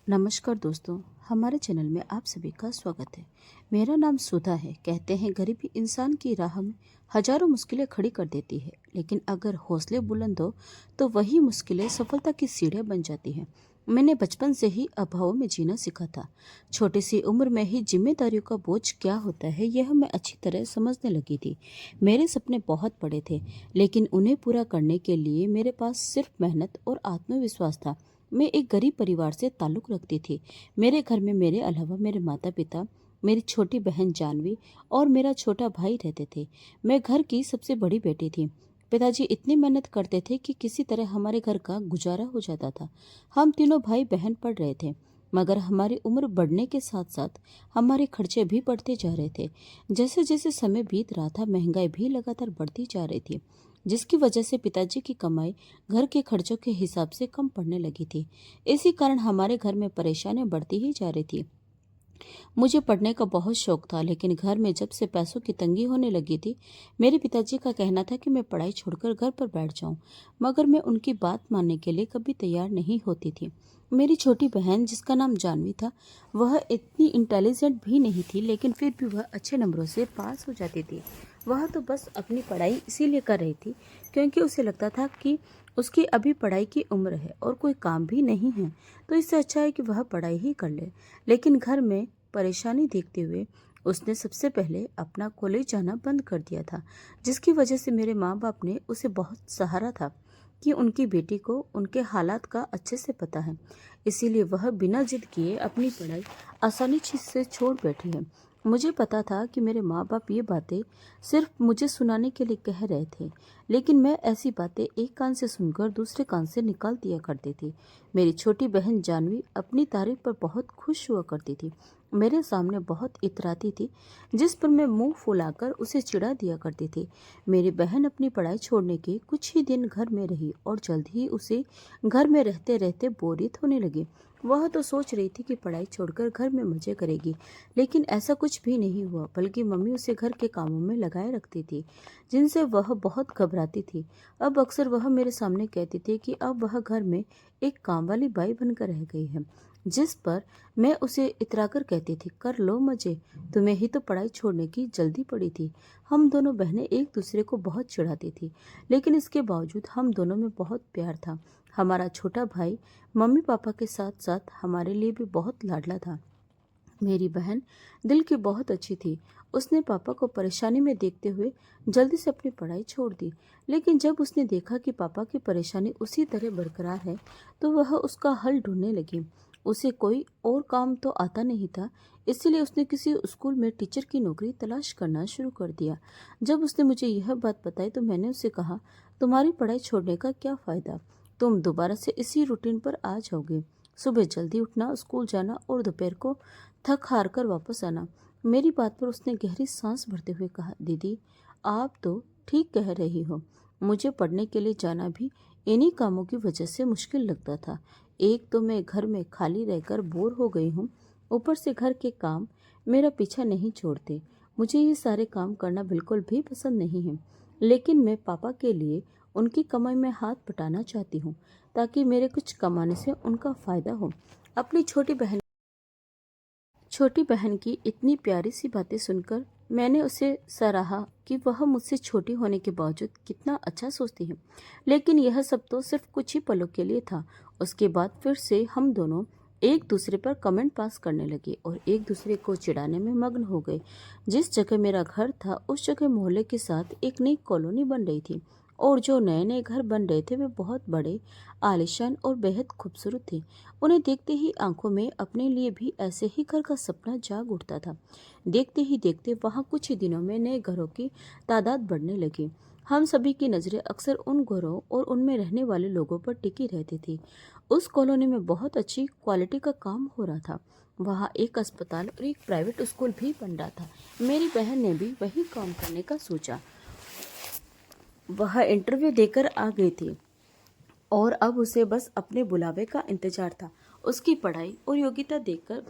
नमस्कार दोस्तों, हमारे चैनल में आप सभी का स्वागत है। मेरा नाम सुधा है। कहते हैं गरीबी इंसान की राह में हजारों मुश्किलें खड़ी कर देती है, लेकिन अगर हौसले बुलंद हो तो वही मुश्किलें सफलता की सीढ़ियां बन जाती हैं। मैंने बचपन से ही अभावों में जीना सीखा था। छोटी सी उम्र में ही जिम्मेदारियों का बोझ क्या होता है यह मैं अच्छी तरह समझने लगी थी। मेरे सपने बहुत बड़े थे, लेकिन उन्हें पूरा करने के लिए मेरे पास सिर्फ मेहनत और आत्मविश्वास था। मैं एक गरीब परिवार से ताल्लुक़ रखती थी। मेरे घर में मेरे अलावा मेरे माता-पिता, मेरी छोटी बहन जानवी और मेरा छोटा भाई रहते थे। मैं घर की सबसे बड़ी बेटी थी। पिताजी इतनी मेहनत करते थे कि किसी तरह हमारे घर का गुजारा हो जाता था। हम तीनों भाई-बहन पढ़ रहे थे, मगर हमारी उम्र बढ़ने के साथ-साथ हमारे खर्चे भी बढ़ते जा रहे थे। जैसे-जैसे समय बीत रहा था, महंगाई भी लगातार बढ़ती जा रही थी, जिसकी वजह से पिताजी की कमाई घर के खर्चों के हिसाब से कम पड़ने लगी थी। इसी कारण हमारे घर में परेशानियां बढ़ती ही जा रही थी। मुझे पढ़ने का बहुत शौक था, लेकिन घर में जब से पैसों की तंगी होने लगी थी, मेरे पिताजी का कहना था कि मैं पढ़ाई छोड़कर घर पर बैठ जाऊं, मगर मैं उनकी बात मानने के लिए कभी तैयार नहीं होती थी। मेरी छोटी बहन, जिसका नाम जानवी था, वह इतनी इंटेलिजेंट भी नहीं थी, लेकिन फिर भी वह अच्छे नंबरों से पास हो जाती थी। वह तो बस अपनी पढ़ाई इसीलिए कर रही थी क्योंकि उसे लगता था कि उसकी अभी पढ़ाई की उम्र है और कोई काम भी नहीं है, तो इससे अच्छा है कि वह पढ़ाई ही कर ले। लेकिन घर में परेशानी देखते हुए उसने सबसे पहले अपना कॉलेज जाना बंद कर दिया था, जिसकी वजह से मेरे माँ बाप ने उसे बहुत सहारा था कि उनकी बेटी को उनके हालात का अच्छे से पता है। इसीलिए वह बिना जिद किए अपनी पढ़ाई आसानी से छोड़ बैठी है। मुझे पता था कि मेरे माँ बाप ये बातें सिर्फ मुझे सुनाने के लिए कह रहे थे, लेकिन मैं ऐसी बातें एक कान से सुनकर दूसरे कान से निकाल दिया करती थी। मेरी छोटी बहन जानवी अपनी तारीफ पर बहुत खुश हुआ करती थी, मेरे सामने बहुत इतराती थी, जिस पर मैं मुंह फुलाकर उसे चिढ़ा दिया करती थी। मेरी बहन अपनी पढ़ाई छोड़ने के कुछ ही दिन घर में रही और जल्द ही उसे घर में रहते रहते बोरियत होने लगी। वह तो सोच रही थी कि पढ़ाई छोड़कर घर में मजे करेगी, लेकिन ऐसा कुछ भी नहीं हुआ, बल्कि मम्मी उसे घर के कामों में लगाए रखती थी, जिनसे वह बहुत घबराती थी। अब अक्सर वह मेरे सामने कहती थी कि अब वह घर में एक काम वाली बाई बनकर रह गई है, जिस पर मैं उसे इतराकर कहती थी, कर लो मजे, तुम्हें ही तो पढ़ाई छोड़ने की जल्दी पड़ी थी। हम दोनों बहनें एक दूसरे को बहुत चिढ़ाती थी, लेकिन इसके बावजूद हम दोनों में बहुत प्यार था। हमारा छोटा भाई मम्मी पापा के साथ साथ हमारे लिए भी बहुत लाडला था। मेरी बहन दिल की बहुत अच्छी थी। उसने पापा को परेशानी में देखते हुए जल्दी से अपनी पढ़ाई छोड़ दी, लेकिन जब उसने देखा कि पापा की परेशानी उसी तरह बरकरार है, तो वह उसका हल ढूंढने लगी। उसे कोई और काम तो आता नहीं था, इसलिए उसने किसी स्कूल में टीचर की नौकरी तलाश करना शुरू कर दिया। जब उसने मुझे यह बात बताई तो मैंने उसे कहा, तुम्हारी पढ़ाई छोड़ने का क्या फ़ायदा, तुम दोबारा से इसी रूटीन पर आ जाओगे। सुबह जल्दी उठना, स्कूल जाना और दोपहर को थक हार कर वापस आना। मेरी बात पर उसने गहरी सांस भरते हुए कहा, दीदी आप तो ठीक कह रही हो, मुझे पढ़ने के लिए जाना भी इन्हीं कामों की वजह से मुश्किल लगता था। एक तो मैं घर में खाली रहकर बोर हो गई हूँ, ऊपर से घर के काम मेरा पीछा नहीं छोड़ते। मुझे ये सारे काम करना बिल्कुल भी पसंद नहीं है, लेकिन मैं पापा के लिए उनकी कमाई में हाथ बटाना चाहती हूँ, ताकि मेरे कुछ कमाने से उनका फ़ायदा हो। अपनी छोटी बहन की इतनी प्यारी सी बातें सुनकर मैंने उसे सराहा कि वह मुझसे छोटी होने के बावजूद कितना अच्छा सोचती है। लेकिन यह सब तो सिर्फ कुछ ही पलों के लिए था। उसके बाद फिर से हम दोनों एक दूसरे पर कमेंट पास करने लगे और एक दूसरे को चिढ़ाने में मग्न हो गए। जिस जगह मेरा घर था, उस जगह मोहल्ले के साथ एक नई कॉलोनी बन रही थी, और जो नए नए घर बन रहे थे वे बहुत बड़े, आलीशान और बेहद खूबसूरत थे। उन्हें देखते ही आंखों में अपने लिए भी ऐसे ही घर का सपना जाग उठता था। देखते ही देखते वहां कुछ ही दिनों में नए घरों की तादाद बढ़ने लगी। हम सभी की नजरें अक्सर उन घरों और उनमें रहने वाले लोगों पर टिकी रहती थी। उस कॉलोनी में बहुत अच्छी क्वालिटी का काम हो रहा था। वहाँ एक अस्पताल और एक प्राइवेट स्कूल भी बन रहा था। मेरी बहन ने भी वही काम करने का सोचा। वह इंटरव्यू देकर आ गई थी और अब उसे बस अपने बुलावे का इंतजार था। उसकी पढ़ाई और योग्यता देखकर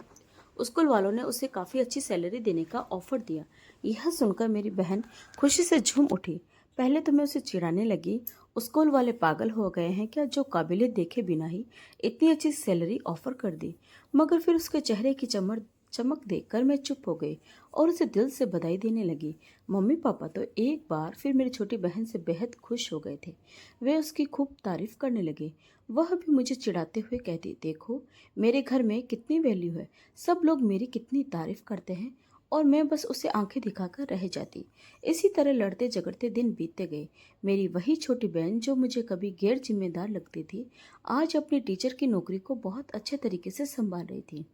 स्कूल वालों ने उसे काफ़ी अच्छी सैलरी देने का ऑफर दिया। यह सुनकर मेरी बहन खुशी से झूम उठी। पहले तो मैं उसे चिढ़ाने लगी स्कूल वाले पागल हो गए हैं क्या, जो काबिलियत देखे बिना ही इतनी अच्छी सैलरी ऑफर कर दी। मगर फिर उसके चेहरे की चमक चमक देखकर मैं चुप हो गई और उसे दिल से बधाई देने लगी। मम्मी पापा तो एक बार फिर मेरी छोटी बहन से बेहद खुश हो गए थे। वे उसकी खूब तारीफ करने लगे। वह भी मुझे चिढ़ाते हुए कहती, देखो मेरे घर में कितनी वैल्यू है, सब लोग मेरी कितनी तारीफ करते हैं और मैं बस उसे आंखें दिखाकर रह जाती। इसी तरह लड़ते झगड़ते दिन बीतते गए। मेरी वही छोटी बहन जो मुझे कभी गैर जिम्मेदार लगती थी, आज अपनी टीचर की नौकरी को बहुत अच्छे तरीके से संभाल रही थी।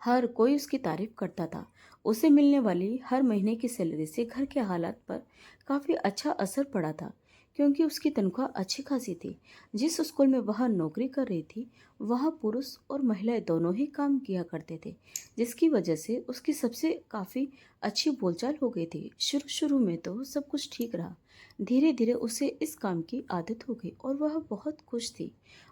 हर कोई उसकी तारीफ करता था। उसे मिलने वाली हर महीने की सैलरी से घर के हालात पर काफ़ी अच्छा असर पड़ा था, क्योंकि उसकी तनख्वाह अच्छी खासी थी। जिस स्कूल में वह नौकरी कर रही थी, वहाँ पुरुष और महिलाएं दोनों ही काम किया करते थे, जिसकी वजह से उसकी सबसे काफ़ी अच्छी बोलचाल हो गई थी। शुरू शुरू में तो सब कुछ ठीक रहा। धीरे धीरे उसे इस काम की आदत हो गई और वह बहुत खुश थी।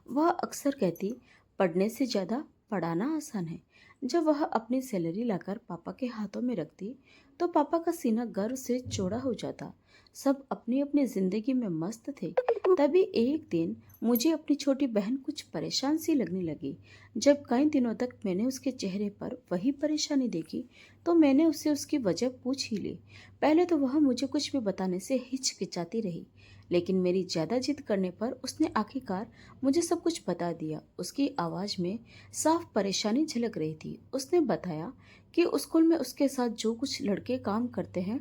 वह अक्सर कहती, पढ़ने से ज़्यादा पढ़ाना आसान है। जब वह अपनी सैलरी लाकर पापा के हाथों में रखती, तो पापा का सीना गर्व से चौड़ा हो जाता। सब अपनी अपनी जिंदगी में मस्त थे। तभी एक दिन मुझे अपनी छोटी बहन कुछ परेशान सी लगने लगी। जब कई दिनों तक मैंने उसके चेहरे पर वही परेशानी देखी, तो मैंने उससे उसकी वजह पूछ ही ली। पहले तो वह मुझे कुछ भी बताने से हिचकिचाती रही, लेकिन मेरी ज़्यादा जिद करने पर उसने आखिरकार मुझे सब कुछ बता दिया। उसकी आवाज़ में साफ परेशानी झलक रही थी। उसने बताया कि स्कूल में उसके साथ जो कुछ लड़के काम करते हैं,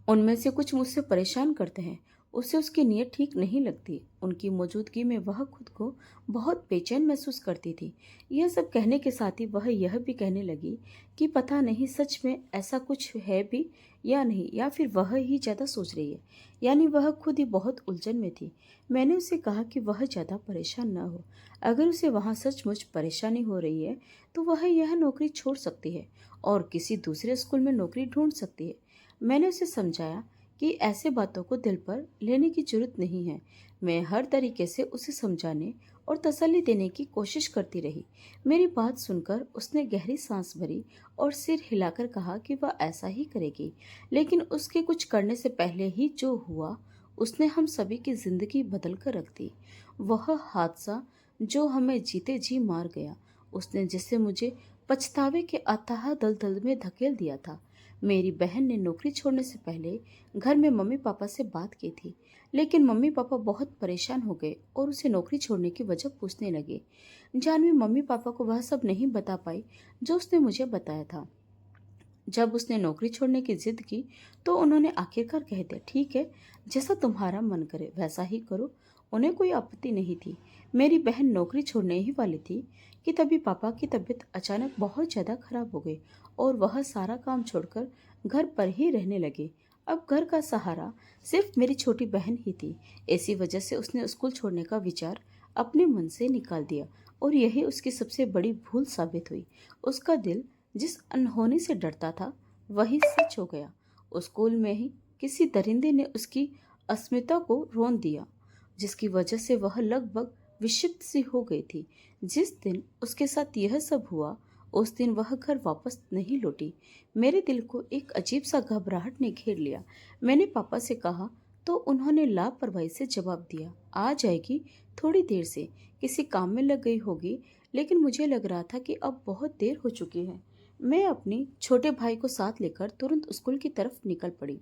उनमें से कुछ मुझसे परेशान करते हैं। उसे उसकी नीयत ठीक नहीं लगती। उनकी मौजूदगी में वह खुद को बहुत बेचैन महसूस करती थी। यह सब कहने के साथ ही वह यह भी कहने लगी कि पता नहीं सच में ऐसा कुछ है भी या नहीं, या फिर वह ही ज़्यादा सोच रही है। यानी वह खुद ही बहुत उलझन में थी। मैंने उसे कहा कि वह ज़्यादा परेशान न हो। अगर उसे वहाँ सचमुच परेशानी हो रही है, तो वह यह नौकरी छोड़ सकती है और किसी दूसरे स्कूल में नौकरी ढूंढ सकती है। मैंने उसे समझाया कि ऐसे बातों को दिल पर लेने की जरूरत नहीं है। मैं हर तरीके से उसे समझाने और तसल्ली देने की कोशिश करती रही। मेरी बात सुनकर उसने गहरी सांस भरी और सिर हिलाकर कहा कि वह ऐसा ही करेगी। लेकिन उसके कुछ करने से पहले ही जो हुआ, उसने हम सभी की जिंदगी बदल कर रख दी। वह हादसा जो हमें जीते जी मार गया, उसने जिससे मुझे पछतावे के अथाह दलदल में धकेल दिया था। मेरी बहन ने नौकरी छोड़ने से पहले घर में मम्मी पापा से बात की थी, लेकिन मम्मी पापा बहुत परेशान हो गए और उसे नौकरी छोड़ने की वजह पूछने लगे। जानवी मम्मी पापा को वह सब नहीं बता पाई जो उसने मुझे बताया था। जब उसने नौकरी छोड़ने की जिद की, तो उन्होंने आखिरकार कह दिया, ठीक है, जैसा तुम्हारा मन करे वैसा ही करो। उन्हें कोई आपत्ति नहीं थी। मेरी बहन नौकरी छोड़ने ही वाली थी कि तभी पापा की तबीयत अचानक बहुत ज़्यादा खराब हो गई और वह सारा काम छोड़कर घर पर ही रहने लगे। अब घर का सहारा सिर्फ मेरी छोटी बहन ही थी। इसी वजह से उसने स्कूल छोड़ने का विचार अपने मन से निकाल दिया और यही उसकी सबसे बड़ी भूल साबित हुई। उसका दिल जिस अनहोनी से डरता था, वही सच हो गया। उस स्कूल में ही किसी दरिंदे ने उसकी अस्मिता को रोन दिया, जिसकी वजह से वह लगभग विक्षिप्त सी हो गई थी। जिस दिन उसके साथ यह सब हुआ, उस दिन वह घर वापस नहीं लौटी। मेरे दिल को एक अजीब सा घबराहट ने घेर लिया। मैंने पापा से कहा तो उन्होंने लापरवाही से जवाब दिया, आ जाएगी, थोड़ी देर से किसी काम में लग गई होगी। लेकिन मुझे लग रहा था कि अब बहुत देर हो चुकी है। मैं अपनी छोटे भाई को साथ लेकर तुरंत स्कूल की तरफ निकल पड़ी।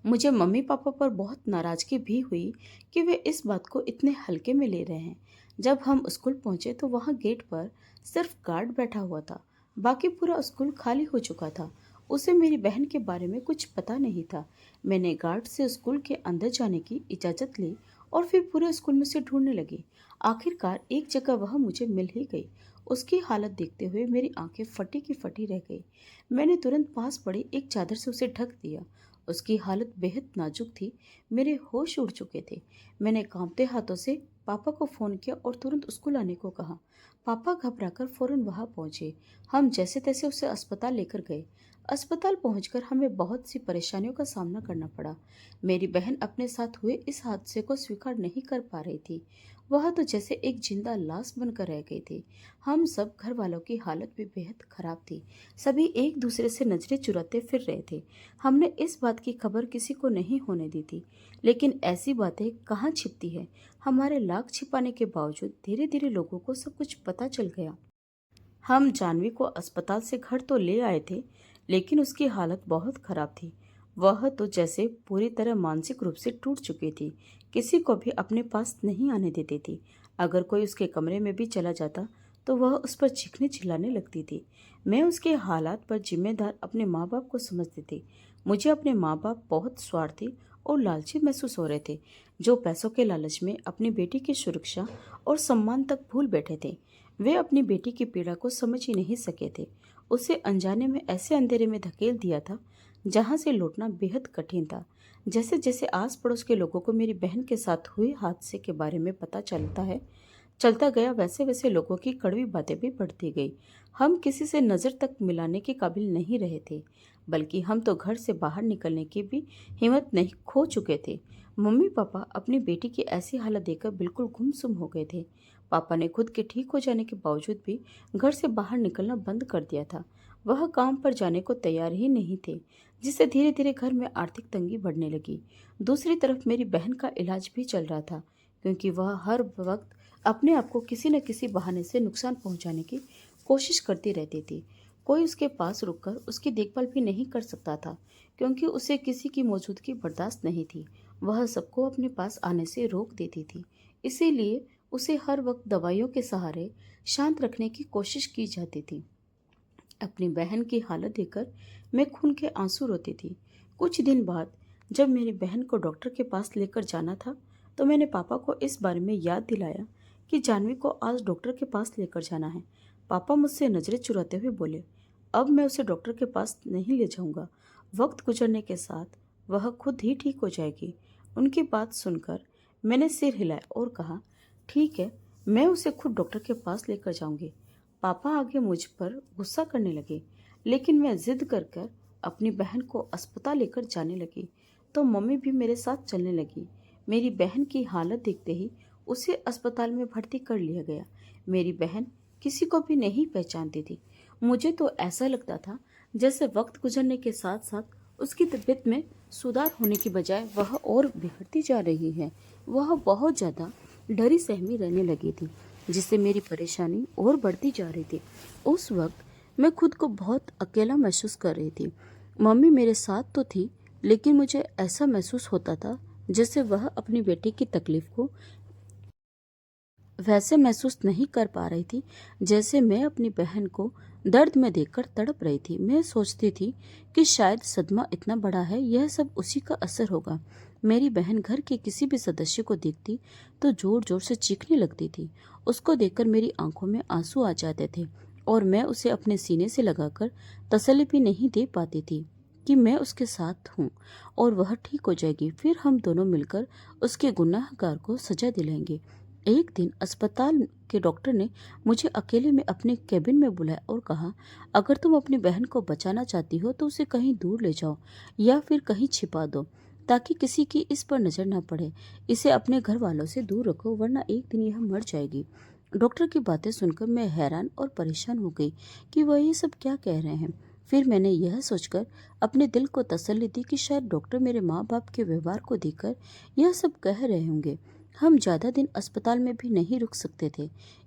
मुझे मम्मी पापा पर बहुत नाराजगी भी हुई कि वे इस बात को इतने हल्के में ले रहे हैं। जब हम स्कूल पहुंचे तो वहां गेट पर सिर्फ गार्ड बैठा हुआ था। बाकी पूरा स्कूल खाली हो चुका था। उसे मेरी बहन के बारे में कुछ पता नहीं था। मैंने गार्ड से स्कूल के अंदर जाने की इजाज़त ली और फिर पूरे स्कूल में से ढूंढने लगी। आखिरकार एक जगह वह मुझे मिल ही गई। उसकी हालत देखते हुए मेरी आंखें फटी की फटी रह गई। मैंने तुरंत पास पड़ी एक चादर से उसे ढक दिया। उसकी हालत बेहद नाजुक थी। मेरे होश उड़ चुके थे। मैंने कांपते हाथों से पापा को फ़ोन किया और तुरंत स्कूल आने को कहा। पापा घबराकर फौरन वहां पहुंचे। हम जैसे तैसे उसे अस्पताल लेकर गए। अस्पताल पहुंचकर हमें बहुत सी परेशानियों का सामना करना पड़ा। मेरी बहन अपने साथ हुए इस हादसे को स्वीकार नहीं कर पा रही थी। वह तो जैसे एक जिंदा लाश बनकर रह गई थी। हम सब घर वालों की हालत भी बेहद खराब थी। सभी एक दूसरे से नजरें चुराते फिर रहे थे। हमने इस बात की खबर किसी को नहीं होने दी थी, लेकिन ऐसी बातें कहाँ छिपती है। हमारे लाख छिपाने के बावजूद धीरे धीरे लोगों को सब कुछ पता चल गया। हम जानवी को अस्पताल से घर तो ले आए थे, लेकिन उसकी हालत बहुत खराब थी। वह तो जैसे पूरी तरह मानसिक रूप से टूट चुकी थी। किसी को भी अपने पास नहीं आने देती थी। अगर कोई उसके कमरे में भी चला जाता तो वह उस पर चीखने चिल्लाने लगती थी। मैं उसके हालात पर जिम्मेदार अपने माँ बाप को समझती थी। मुझे अपने माँ बाप बहुत स्वार्थी और लालची महसूस हो रहे थे, जो पैसों के लालच में अपनी बेटी की सुरक्षा और सम्मान तक भूल बैठे थे। वे अपनी बेटी की पीड़ा को समझ ही नहीं सके थे। उसे अनजाने में ऐसे अंधेरे में धकेल दिया था जहां से लौटना बेहद कठिन था। जैसे जैसे आस पड़ोस के लोगों को मेरी बहन के साथ हुए हादसे के बारे में पता चलता गया, वैसे वैसे लोगों की कड़वी बातें भी बढ़ती गई। हम किसी से नज़र तक मिलाने के काबिल नहीं रहे थे, बल्कि हम तो घर से बाहर निकलने की भी हिम्मत नहीं खो चुके थे। मम्मी पापा अपनी बेटी की ऐसी हालत देखकर बिल्कुल गुमसुम हो गए थे। पापा ने खुद के ठीक हो जाने के बावजूद भी घर से बाहर निकलना बंद कर दिया था। वह काम पर जाने को तैयार ही नहीं थे, जिससे धीरे धीरे घर में आर्थिक तंगी बढ़ने लगी। दूसरी तरफ मेरी बहन का इलाज भी चल रहा था, क्योंकि वह हर वक्त अपने आप को किसी न किसी बहाने से नुकसान पहुंचाने की कोशिश करती रहती थी। कोई उसके पास रुककर उसकी देखभाल भी नहीं कर सकता था, क्योंकि उसे किसी की मौजूदगी बर्दाश्त नहीं थी। वह सबको अपने पास आने से रोक देती थी। इसीलिए उसे हर वक्त दवाइयों के सहारे शांत रखने की कोशिश की जाती थी। अपनी बहन की हालत देखकर मैं खून के आंसू रोती थी। कुछ दिन बाद जब मेरी बहन को डॉक्टर के पास लेकर जाना था, तो मैंने पापा को इस बारे में याद दिलाया कि जानवी को आज डॉक्टर के पास लेकर जाना है। पापा मुझसे नजरें चुराते हुए बोले, अब मैं उसे डॉक्टर के पास नहीं ले जाऊंगा। वक्त गुजरने के साथ वह खुद ही ठीक हो जाएगी। उनकी बात सुनकर मैंने सिर हिलाया और कहा, ठीक है, मैं उसे खुद डॉक्टर के पास लेकर जाऊंगी। पापा आगे मुझ पर गुस्सा करने लगे, लेकिन मैं जिद कर अपनी बहन को अस्पताल लेकर जाने लगी, तो मम्मी भी मेरे साथ चलने लगी। मेरी बहन की हालत देखते ही उसे अस्पताल में भर्ती कर लिया गया। मेरी बहन किसी को भी नहीं पहचानती थी। मुझे तो ऐसा लगता था जैसे वक्त गुजरने के साथ साथ उसकी तबीयत में सुधार होने की बजाय वह और बिगड़ती जा रही है। वह बहुत ज़्यादा डरी सहमी रहने लगी थी, जिससे मेरी परेशानी और बढ़ती जा रही थी। उस वक्त मैं खुद को बहुत अकेला महसूस कर रही थी। मम्मी मेरे साथ तो थी, लेकिन मुझे ऐसा महसूस होता था जैसे वह अपनी बेटी की तकलीफ को वैसे महसूस नहीं कर पा रही थी जैसे मैं अपनी बहन को दर्द में देखकर तड़प रही थी। मैं सोचती थी कि शायद सदमा इतना बड़ा है, यह सब उसी का असर होगा। मेरी बहन घर के किसी भी सदस्य को देखती तो जोर जोर से चीखने लगती थी। उसको देखकर मेरी आंखों में आंसू आ जाते थे और मैं उसे अपने सीने से लगाकर तसल्ली भी नहीं दे पाती थी कि मैं उसके साथ हूँ और वह ठीक हो जाएगी। फिर हम दोनों मिलकर उसके गुनाहगार को सजा दिलाएंगे। एक दिन अस्पताल के डॉक्टर ने मुझे अकेले में अपने केबिन में बुलाया और कहा, अगर तुम अपनी बहन को बचाना चाहती हो तो उसे कहीं दूर ले जाओ या फिर कहीं छिपा दो, ताकि किसी की इस पर नजर ना पड़े। इसे अपने घर वालों से दूर रखो, वरना एक दिन यह मर जाएगी। डॉक्टर की बातें सुनकर मैं हैरान और परेशान हो गई कि वह ये सब क्या कह रहे हैं। फिर मैंने यह सोचकर अपने दिल को तसल्ली दी कि शायद डॉक्टर मेरे माँ बाप के व्यवहार को देखकर यह सब कह रहे होंगे। हम ज़्यादा दिन अस्पताल में भी नहीं रुक सकते थे।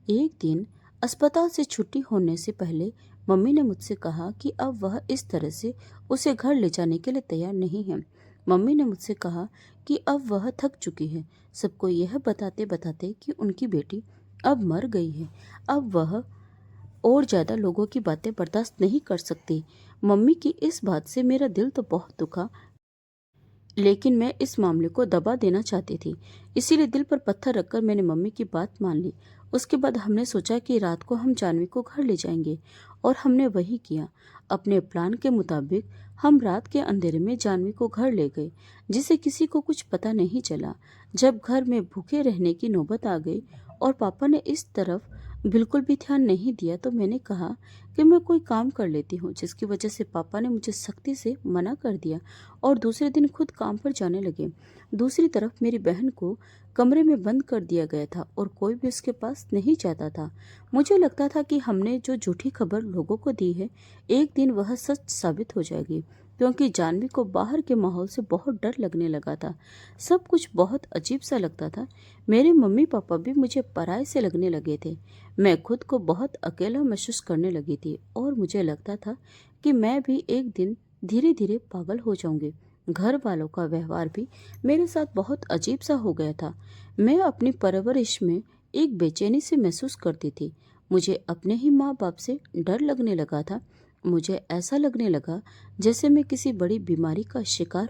एक दिन अस्पताल से छुट्टी होने से पहले मम्मी ने मुझसे कहा कि अब वह इस तरह से उसे घर ले जाने के लिए तैयार नहीं है। मम्मी ने मुझसे कहा कि अब वह थक चुकी है, सबको यह बताते बताते कि उनकी बेटी अब मर गई है। अब वह और ज़्यादा लोगों की बातें बर्दाश्त नहीं कर सकती। मम्मी की इस बात से मेरा दिल तो बहुत दुखा, लेकिन मैं इस मामले को दबा देना चाहती थी। इसीलिए दिल पर पत्थर रखकर मैंने मम्मी की बात मान ली। उसके बाद हमने सोचा कि रात को हम जानवी को घर ले जाएंगे, और हमने वही किया। अपने प्लान के मुताबिक हम रात के अंधेरे में जानवी को घर ले गए, जिसे किसी को कुछ पता नहीं चला। जब घर में भूखे रहने की नौबत आ गई और पापा ने इस तरफ बिल्कुल भी ध्यान नहीं दिया तो मैंने कहा कि मैं कोई काम कर लेती हूँ, जिसकी वजह से पापा ने मुझे सख्ती से मना कर दिया और दूसरे दिन खुद काम पर जाने लगे। दूसरी तरफ मेरी बहन को कमरे में बंद कर दिया गया था और कोई भी उसके पास नहीं जाता था। मुझे लगता था कि हमने जो झूठी खबर लोगों को दी है, एक दिन वह सच साबित हो जाएगी, क्योंकि जानवी को बाहर के माहौल से बहुत डर लगने लगा था। सब कुछ बहुत अजीब सा लगता था। मेरे मम्मी पापा भी मुझे पराये से लगने लगे थे। मैं खुद को बहुत अकेला महसूस करने लगी थी और मुझे लगता था कि मैं भी एक दिन धीरे धीरे पागल हो जाऊंगी। घर वालों का व्यवहार भी मेरे साथ बहुत अजीब सा हो गया था। मैं अपनी परवरिश में एक बेचैनी से महसूस करती थी। मुझे अपने ही माँ बाप से डर लगने लगा था। मुझे ऐसा लगने लगा जैसे मैं किसी बड़ी बीमारी का शिकार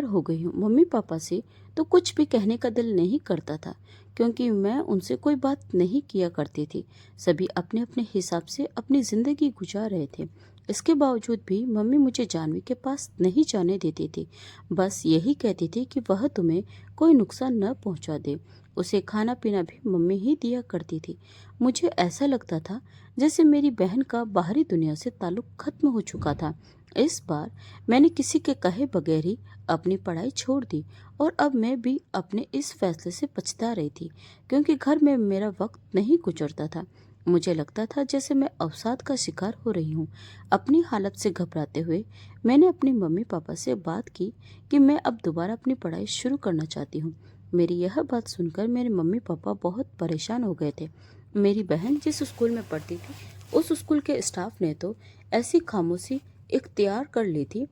हो गई हूँ। मम्मी पापा से तो कुछ भी कहने का दिल नहीं करता था, क्योंकि मैं उनसे कोई बात नहीं किया करती थी। सभी अपने अपने हिसाब से अपनी जिंदगी गुजार रहे थे। इसके बावजूद भी मम्मी मुझे जानवी के पास नहीं जाने देती थी। बस यही कहती थी कि वह तुम्हें कोई नुकसान न पहुंचा दे। उसे खाना पीना भी मम्मी ही दिया करती थी। मुझे ऐसा लगता था जैसे मेरी बहन का बाहरी दुनिया से ताल्लुक खत्म हो चुका था। इस बार मैंने किसी के कहे बगैर ही अपनी पढ़ाई छोड़ दी और अब मैं भी अपने इस फैसले से पछता रही थी, क्योंकि घर में मेरा वक्त नहीं गुजरता था। मुझे लगता था जैसे मैं अवसाद का शिकार हो रही हूँ। अपनी हालत से घबराते हुए मैंने अपनी मम्मी पापा से बात की कि मैं अब दोबारा अपनी पढ़ाई शुरू करना चाहती हूँ। मेरी यह बात सुनकर मेरे मम्मी पापा बहुत परेशान हो गए थे। मेरी बहन जिस स्कूल में पढ़ती थी, उस स्कूल के स्टाफ ने तो ऐसी खामोशी इख्तियार कर ली थी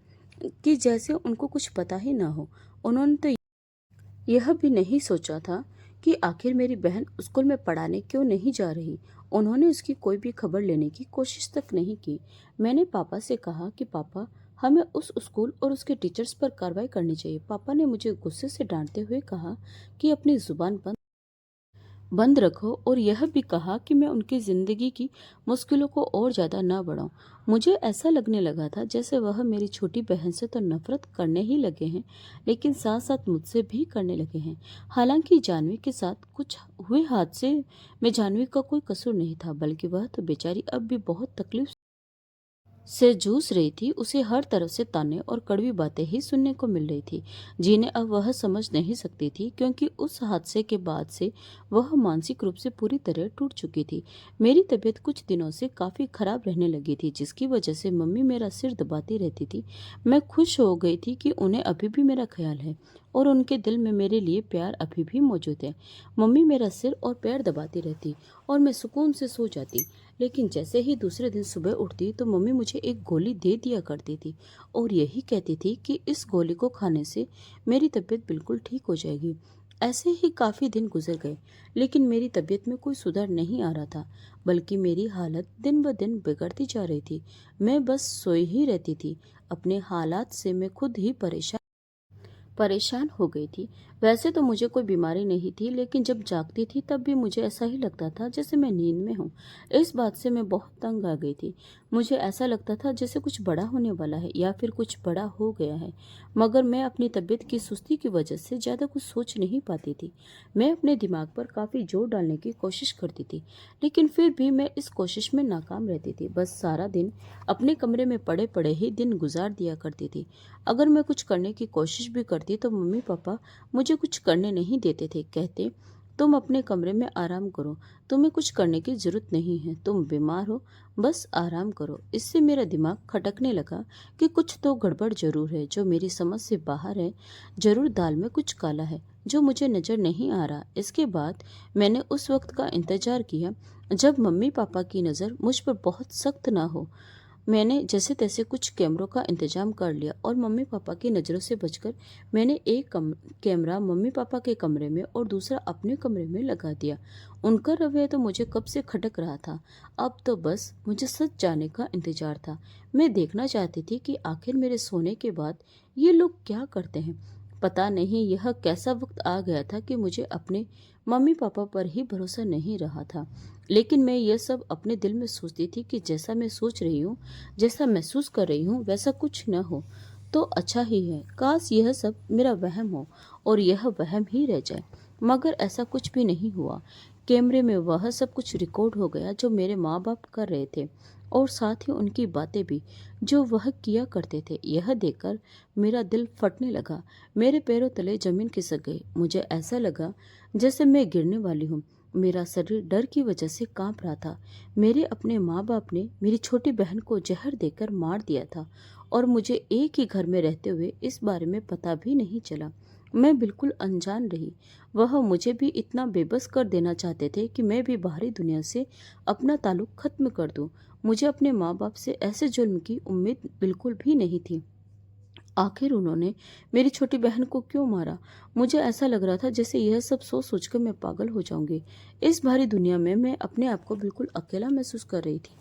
कि जैसे उनको कुछ पता ही ना हो। उन्होंने तो यह भी नहीं सोचा था कि आखिर मेरी बहन स्कूल में पढ़ाने क्यों नहीं जा रही। उन्होंने उसकी कोई भी खबर लेने की कोशिश तक नहीं की। मैंने पापा से कहा कि पापा, हमें उस स्कूल और उसके टीचर्स पर कार्रवाई करनी चाहिए। पापा ने मुझे गुस्से से डांटते हुए कहा कि अपनी जुबान बंद रखो और यह भी कहा कि मैं उनकी जिंदगी की मुश्किलों को और ज्यादा ना बढ़ाऊं। मुझे ऐसा लगने लगा था जैसे वह मेरी छोटी बहन से तो नफरत करने ही लगे हैं, लेकिन साथ साथ मुझसे भी करने लगे हैं। हालांकि जानवी के साथ कुछ हुए हादसे में जानवी का कोई कसूर नहीं था, बल्कि वह तो बेचारी अब भी बहुत तकलीफ से जूझ रही थी। उसे हर तरफ से ताने और कड़वी बातें ही सुनने को मिल रही थी, जिन्हें अब वह समझ नहीं सकती थी, क्योंकि उस हादसे के बाद से वह मानसिक रूप से पूरी तरह टूट चुकी थी। मेरी तबीयत कुछ दिनों से काफी खराब रहने लगी थी, जिसकी वजह से मम्मी मेरा सिर दबाती रहती थी। मैं खुश हो गई थी कि उन्हें अभी भी मेरा ख्याल है और उनके दिल में मेरे लिए प्यार अभी भी मौजूद है। मम्मी मेरा सिर और पैर दबाती रहती और मैं सुकून से सो जाती। लेकिन जैसे ही दूसरे दिन सुबह उठती तो मम्मी मुझे एक गोली दे दिया करती थी और यही कहती थी कि इस गोली को खाने से मेरी तबीयत बिल्कुल ठीक हो जाएगी। ऐसे ही काफी दिन गुजर गए, लेकिन मेरी तबीयत में कोई सुधार नहीं आ रहा था, बल्कि मेरी हालत दिन ब दिन बिगड़ती जा रही थी। मैं बस सोई ही रहती थी। अपने हालात से मैं खुद ही परेशान हो गई थी। वैसे तो मुझे कोई बीमारी नहीं थी, लेकिन जब जागती थी तब भी मुझे ऐसा ही लगता था जैसे मैं नींद में हूँ। इस बात से मैं बहुत तंग आ गई थी। मुझे ऐसा लगता था जैसे कुछ बड़ा होने वाला है या फिर कुछ बड़ा हो गया है, मगर मैं अपनी तबीयत की सुस्ती की वजह से ज़्यादा कुछ सोच नहीं पाती थी। मैं अपने दिमाग पर काफ़ी जोर डालने की कोशिश करती थी, लेकिन फिर भी मैं इस कोशिश में नाकाम रहती थी। बस सारा दिन अपने कमरे में पड़े पड़े ही दिन गुजार दिया करती थी। अगर मैं कुछ करने की कोशिश भी करती तो मम्मी पापा मुझे कुछ करने नहीं देते थे। कहते, तुम अपने कमरे में आराम करो, तुम्हें कुछ करने की जरूरत नहीं है, तुम बीमार हो, बस आराम करो। इससे मेरा दिमाग खटकने लगा कि कुछ तो गड़बड़ जरूर है, जो मेरी समझ से बाहर है। जरूर दाल में कुछ काला है जो मुझे नजर नहीं आ रहा। इसके बाद मैंने उस वक्त का इंतजार किया जब मम्मी पापा की नज़र मुझ पर बहुत सख्त ना हो। मैंने जैसे तैसे कुछ कैमरों का इंतजाम कर लिया और मम्मी पापा की नज़रों से बचकर मैंने एक कैमरा मम्मी पापा के कमरे में और दूसरा अपने कमरे में लगा दिया। उनका रवैया तो मुझे कब से खटक रहा था। अब तो बस मुझे सच जाने का इंतजार था। मैं देखना चाहती थी कि आखिर मेरे सोने के बाद ये लोग क्या करते हैं। पता नहीं यह कैसा वक्त आ गया था कि मुझे अपने मम्मी पापा पर ही भरोसा नहीं रहा था। लेकिन मैं यह सब अपने दिल में सोचती थी कि जैसा मैं सोच रही हूँ, जैसा महसूस कर रही हूँ, वैसा कुछ न हो तो अच्छा ही है। काश यह सब मेरा वहम हो और यह वहम ही रह जाए। मगर ऐसा कुछ भी नहीं हुआ। कैमरे में वह सब कुछ रिकॉर्ड हो गया जो मेरे माँ बाप कर रहे थे, और साथ ही उनकी बातें भी जो वह किया करते थे। यह देखकर मेरा दिल फटने लगा। मेरे पैरों तले जमीन खिसक गई। मुझे ऐसा लगा जैसे मैं गिरने वाली हूँ। मेरा शरीर डर की वजह से कांप रहा था। मेरे अपने माँ बाप ने मेरी छोटी बहन को जहर देकर मार दिया था, और मुझे एक ही घर में रहते हुए इस बारे में पता भी नहीं चला। मैं बिल्कुल अनजान रही। वह मुझे भी इतना बेबस कर देना चाहते थे कि मैं भी बाहरी दुनिया से अपना ताल्लुक खत्म कर दूं। मुझे अपने माँ बाप से ऐसे जुल्म की उम्मीद बिल्कुल भी नहीं थी। आखिर उन्होंने मेरी छोटी बहन को क्यों मारा? मुझे ऐसा लग रहा था जैसे यह सब सोच सोचकर मैं पागल हो जाऊंगी। इस भारी दुनिया में मैं अपने आप को बिल्कुल अकेला महसूस कर रही थी।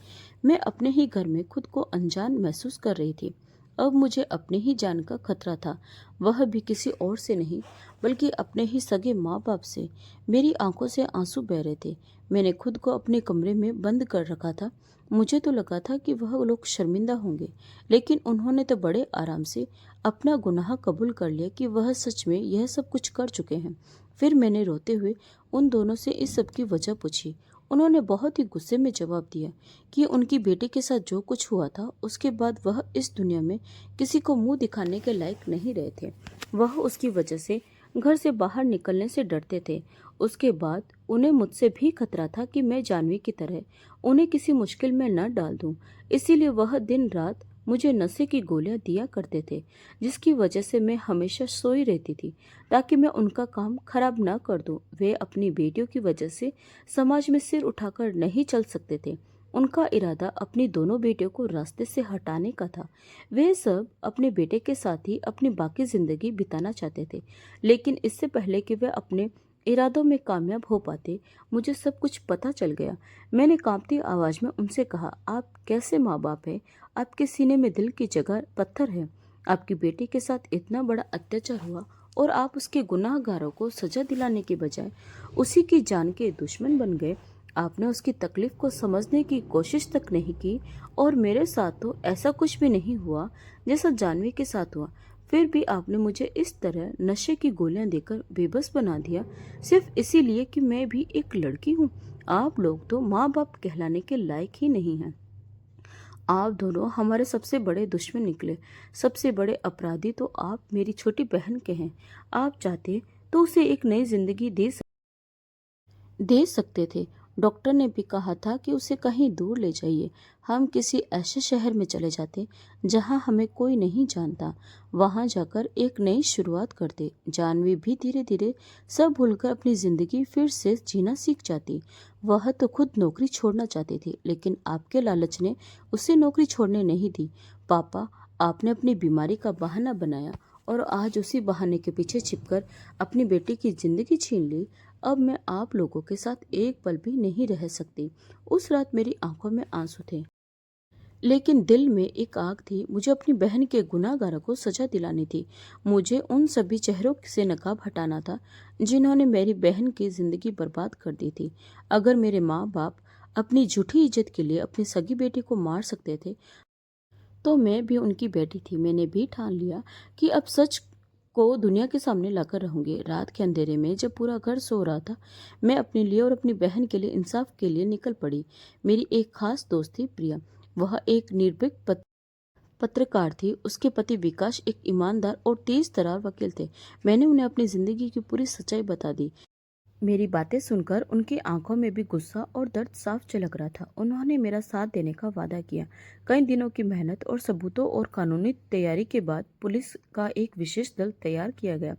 मैं अपने ही घर में खुद को अनजान महसूस कर रही थी। अब मुझे अपनी ही जान का खतरा था, वह भी किसी और से नहीं, बल्कि अपने ही सगे माँ बाप से। मेरी आंखों से आंसू बह रहे थे। मैंने खुद को अपने कमरे में बंद कर रखा था। मुझे तो लगा था कि वह लोग शर्मिंदा होंगे, लेकिन उन्होंने तो बड़े आराम से अपना गुनाह कबूल कर लिया कि वह सच में यह सब कुछ कर चुके हैं। फिर मैंने रोते हुए उन दोनों से इस सब की वजह पूछी। उन्होंने बहुत ही गुस्से में जवाब दिया कि उनकी बेटी के साथ जो कुछ हुआ था उसके बाद वह इस दुनिया में किसी को मुंह दिखाने के लायक नहीं रहे थे। वह उसकी वजह से घर से बाहर निकलने से डरते थे। उसके बाद उन्हें मुझसे भी खतरा था कि मैं जानवी की तरह उन्हें किसी मुश्किल में न डाल दूं। इसीलिए वह दिन रात मुझे नशे की गोलियां दिया करते थे, जिसकी वजह से मैं हमेशा सोई रहती थी, ताकि मैं उनका काम खराब ना कर दूं। वे अपनी बेटियों की वजह से समाज में सिर उठाकर नहीं चल सकते थे। उनका इरादा अपनी दोनों बेटियों को रास्ते से हटाने का था। वे सब अपने बेटे के साथ ही अपनी बाकी जिंदगी बिताना चाहते थे, लेकिन इससे पहले कि वे अपने इरादों में कामयाब हो पाते, मुझे सब कुछ पता चल गया। मैंने कांपती आवाज में उनसे कहा, आप कैसे माँ बाप हैं? आपके सीने में दिल की जगह पत्थर है। आपकी बेटी के साथ इतना बड़ा अत्याचार हुआ, और आप उसके गुनाहगारों को सजा दिलाने के बजाय उसी की जान के दुश्मन बन गए। आपने उसकी तकलीफ को समझने की कोशिश तक नहीं की, और मेरे साथ तो ऐसा कुछ भी नहीं हुआ जैसा जानवी के साथ हुआ। फिर भी आपने मुझे इस तरह नशे की गोलियां देकर बेबस बना दिया, सिर्फ इसीलिए कि मैं भी एक लड़की हूँ। आप लोग तो माँ बाप कहलाने के लायक ही नहीं हैं। आप दोनों हमारे सबसे बड़े दुश्मन निकले। सबसे बड़े अपराधी तो आप मेरी छोटी बहन के हैं। आप चाहते तो उसे एक नई जिंदगी दे सकते थे। डॉक्टर ने भी कहा था कि उसे कहीं दूर ले जाइए। हम किसी ऐसे शहर में चले जाते जहां हमें कोई नहीं जानता। वहां जाकर एक नई शुरुआत करते। जानवी भी धीरे धीरे सब भूलकर अपनी जिंदगी फिर से जीना सीख जाती। वह तो खुद नौकरी छोड़ना चाहती थी, लेकिन आपके लालच ने उसे नौकरी छोड़ने नहीं दी। पापा, आपने अपनी बीमारी का बहाना बनाया, और आज उसी बहाने के पीछे छिपकर अपनी बेटी की जिंदगी छीन ली। अब मैं आप लोगों के साथ एक पल भी नहीं रह सकती। उस रात मेरी आंखों में आंसू थे, लेकिन दिल में एक आग थी। मुझे अपनी बहन के गुनाहगारों को सजा दिलानी थी। मुझे उन सभी चेहरों से नकाब हटाना था जिन्होंने मेरी बहन की जिंदगी बर्बाद कर दी थी। अगर मेरे माँ बाप अपनी झूठी इज्जत के लिए अपनी सगी बेटी को मार सकते थे, तो मैं भी उनकी बेटी थी। मैंने भी ठान लिया कि अब सच को दुनिया के सामने लाकर रहूंगी। रात के अंधेरे में जब पूरा घर सो रहा था, मैं अपने लिए और अपनी बहन के लिए इंसाफ के लिए निकल पड़ी। मेरी एक खास दोस्त थी, प्रिया। वह एक निर्भीक पत्रकार थी। उसके पति विकास एक ईमानदार और तेज तर्रार वकील थे। मैंने उन्हें अपनी जिंदगी की पूरी सच्चाई बता दी। मेरी बातें सुनकर उनकी आंखों में भी गुस्सा और दर्द साफ झलक रहा था। उन्होंने मेरा साथ देने का वादा किया। कई दिनों की मेहनत और सबूतों और कानूनी तैयारी के बाद पुलिस का एक विशेष दल तैयार किया गया।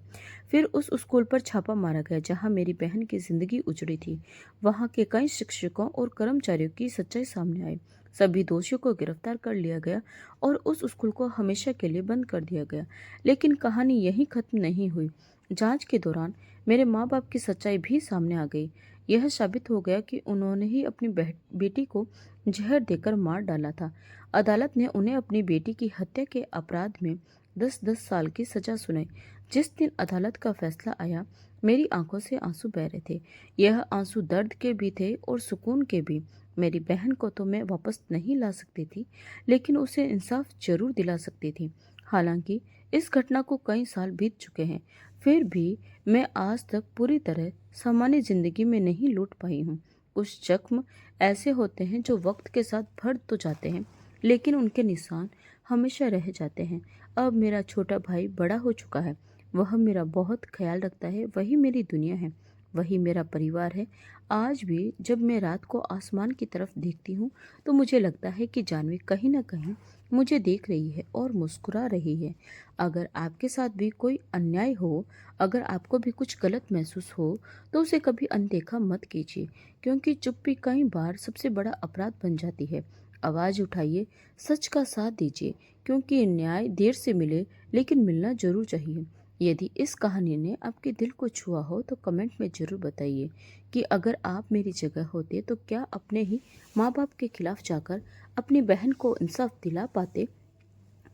फिर उस स्कूल पर छापा मारा गया जहां मेरी बहन की जिंदगी उजड़ी थी। वहां के कई शिक्षकों और कर्मचारियों की सच्चाई सामने आई। सभी दोषियों को गिरफ्तार कर लिया गया और उस स्कूल को हमेशा के लिए बंद कर दिया गया। लेकिन कहानी यहीं खत्म नहीं हुई। जांच के दौरान मेरे माँ बाप की सच्चाई भी सामने आ गई। यह साबित हो गया कि उन्होंने ही अपनी बेटी को जहर देकर मार डाला था। अदालत ने उन्हें अपनी बेटी की हत्या के अपराध में 10-10 साल की सजा सुनाई। जिस दिन अदालत का फैसला आया, मेरी आंखों से आंसू बह रहे थे। यह आंसू दर्द के भी थे और सुकून के भी। मेरी बहन को तो मैं वापस नहीं ला सकती थी, लेकिन उसे इंसाफ जरूर दिला सकती थी। हालांकि इस घटना को कई साल बीत चुके हैं। फिर भी मैं आज तक पूरी तरह सामान्य ज़िंदगी में नहीं लौट पाई हूँ। कुछ जख्म ऐसे होते हैं जो वक्त के साथ भर तो जाते हैं, लेकिन उनके निशान हमेशा रह जाते हैं। अब मेरा छोटा भाई बड़ा हो चुका है। वह मेरा बहुत ख्याल रखता है। वही मेरी दुनिया है, वही मेरा परिवार है। आज भी जब मैं रात को आसमान की तरफ देखती हूँ तो मुझे लगता है कि जानवी कहीं ना कहीं मुझे देख रही है और मुस्कुरा रही है। अगर आपके साथ भी कोई अन्याय हो, अगर आपको भी कुछ गलत महसूस हो, तो उसे कभी अनदेखा मत कीजिए, क्योंकि चुप्पी कई बार सबसे बड़ा अपराध बन जाती है। आवाज़ उठाइए, सच का साथ दीजिए, क्योंकि न्याय देर से मिले लेकिन मिलना जरूर चाहिए। यदि इस कहानी ने आपके दिल को छुआ हो तो कमेंट में ज़रूर बताइए कि अगर आप मेरी जगह होते तो क्या अपने ही माँ बाप के खिलाफ जाकर अपनी बहन को इंसाफ दिला पाते।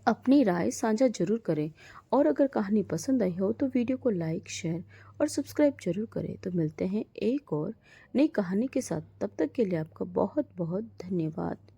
अपनी राय साझा जरूर करें, और अगर कहानी पसंद आई हो तो वीडियो को लाइक, शेयर और सब्सक्राइब जरूर करें। तो मिलते हैं एक और नई कहानी के साथ। तब तक के लिए आपका बहुत बहुत धन्यवाद।